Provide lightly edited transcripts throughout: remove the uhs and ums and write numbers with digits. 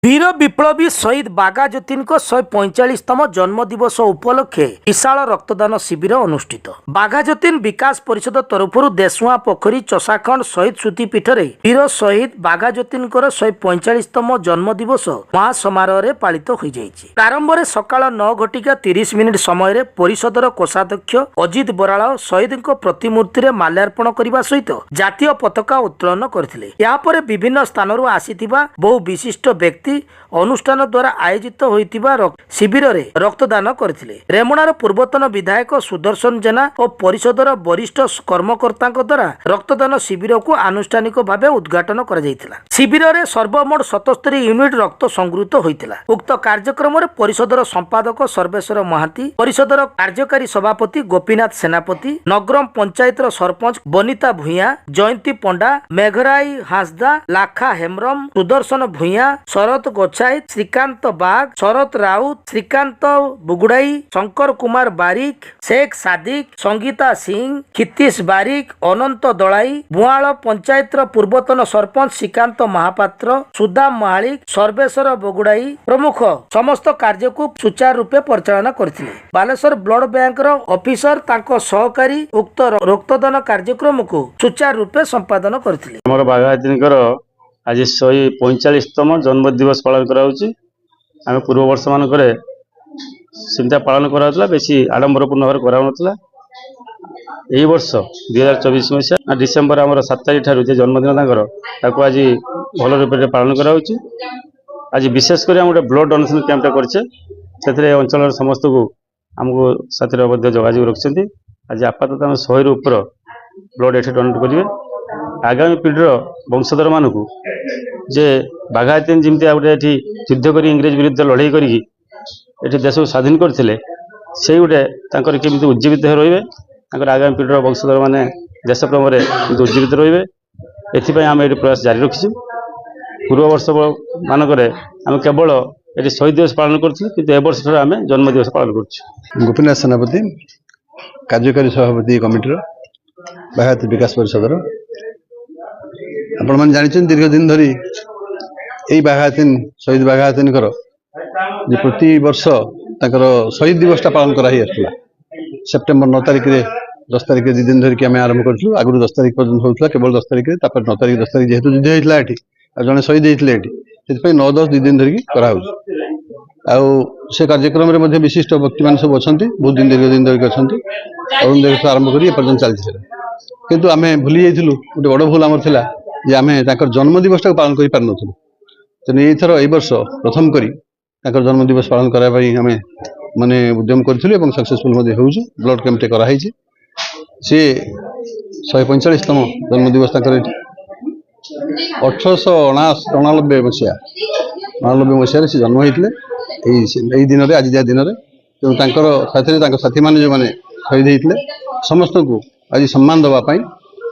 वीर विप्लवी शहीद बागा ज्योति 145तम जन्मदिवस उपलक्षे विशाल रक्तदान शिविर अनुष्ठित। बागा ज्योति विकास परिषद तरफ देशुआ पोखरी चषाखंड शहीद स्मृतिपीठ में वीर शहीद बागा ज्योति 145तम जन्मदिवस महासमारोह पालित हो जाइए। प्रारंभ में सकाल 9:30 समय परिषदर कोषाध्यक्ष अजित बराल शहीद प्रतिमूर्ति में माल्यार्पण करने सहित जातीय पताका उत्तोलन करते। यापर विभिन्न स्थान आसीथिबा बहु विशिष्ट व्यक्ति अनुष्ठान द्वारा आयोजित होइतिबा शिविर रे रक्तदान करथिले। रेमुणार पूर्वतन विधायक सुदर्शन जेना और परिषदर वरिष्ठ कर्मकर्ता द्वारा रक्तदान शिविर को आनुष्ठानिक भाव उद्घाटन कर शिविर रे सर्वमोट 77 यूनिट रक्त संगृहीत होइतिला। उक्त कार्यक्रम में परिषदर संपादक सर्वेश्वर महाती, परिषदर कार्यकारी सभापति गोपीनाथ सेनापति, नगरम पंचायत सरपंच बनिता भूया, जयंती पंडा, मेघराई हांसदा, लाखा हेम्रम, सुदर्शन भूया, शरद गोछाई, श्रीकांत बाग, शरद राउत, श्रीकांत बुगुड़ाई, शंकर कुमार बारिक, शेख सादिक, संगीता सिंह, खितीश बारिक, अनंत दलाई, बुआल पंचायत पूर्वतन सरपंच श्रीकांत महापात्र, सुदाम महालिक, सर्वेश्वर बगुड़ाई प्रमुख समस्त कार्य को सुचारू रूपे परिचालना करथिले। बालेश्वर ब्लड बैंक ऑफिसर तांको सहकारी उक्त रक्तदान कार्यक्रम को सुचारू रूपे संपादन करथिले। हमर बागायतनीकर आज 145तम जन्म दिवस पालन कराउछि। आम पूर्व वर्ष मानक सेमता पालन कराउतला, बेसी आडंबरपूर्ण भाव कराउनतला। एही वर्ष 2024 मसीहा डिसेम्बर आमर 7 तारिख ठारू जे जन्मदिन तांकर ताको आज भल रूप पालन कराउछि। आज विशेष कर हम ब्लड डोनेशन कैंपटा करछे, सेतरे अंचल समस्त को हमको साथी मध्य जोगाजोग रखिछन्ती। आज आपातत हम 100 रु ऊपर ब्लड एठे डोनेट करिवे। आगामी पीढ़ीर वंशधर मानक जे बागायतनी जमी गोटे युद्ध कर इंग्रेज विरुद्ध लड़ाई करी देश को स्वाधीन करते से गोटे केमी उज्जीवित रे आगामी पीढ़ीर वंशधर मैंने देश प्रेम उज्जीवित रे एम ये प्रयास जारी रखी। पूर्व वर्ष मानक आम केवल ये शहीद दिवस पालन करवर्ष आम जन्म दिवस पालन कर। गोपीनाथ सेनापति, कार्यकारी सभापति कमिटर बागायत विकास परिषदर। आपण मैंने जानी दीर्घ दिन धरी यही बागायतन शहीद बागायतनी प्रति वर्ष शहीद दिवस पालन कराई आसला। सेप्टेम्बर 9 तारिख 10 तारिख 2 दिन धरिकी आम आरंभ करूँ। आगुरी 10 तारिख पर्यटन होता केवल 10 तारिख 9 तारिख 10 तारिख जेहेतु युद्ध होता है जड़े शहीद होते 9-10 2 दिन धरिकी से कार्यक्रम में विशिष्ट व्यक्ति मान सब अच्छा बहुत दिन दीर्घ दिन धरिकी अच्छा अरुण देव आरंभ कर पर्यटन चलती। किंतु आम भूली जाइलु गोटे बड़ भूल आमर थिला जे आमे ताकर जन्म दिवस पालन करि पार नथु। तेणु एथर ए वर्ष प्रथम करी ताकर जन्म दिवस पालन करा पई आमे माने उद्यम करथिलु एवं सक्सेसफुल मध्ये होउछु। ब्लड कैंप ते करा हिची से 145तम जन्म दिवस ताकर 1899 मसीहा से जन्म होइतले एई दिन रे आज जा दिन रे। तेणु ताकर साथी ताकर साथी माने जो माने शहीद होइतले समस्त को आज सम्मान दवा पाई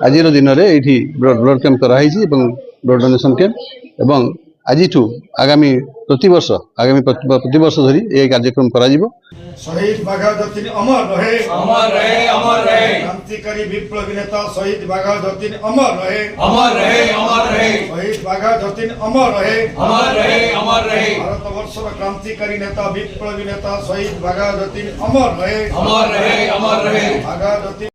आज दिन में ये ब्लड कैंप कराई ब्लड डोनेशन कैंप एवं आज आगामी प्रतिवर्ष धरी ये कार्यक्रम करा जिवो। शहीद बागा ज्योति अमर रहे, अमर रहे, अमर रहे। क्रांतिकारी विप्लवी नेता शहीद बागा ज्योति अमर रहे, अमर रहे, अमर रहे। शहीद बागा ज्योति अमर रहे, अमर रहे, अमर रहे। भारतवर्षर क्रांतिकारी नेता विप्लवी नेता शहीद बागा ज्योति अमर रहे, अमर रहे, अमर रहे। बागा ज्योति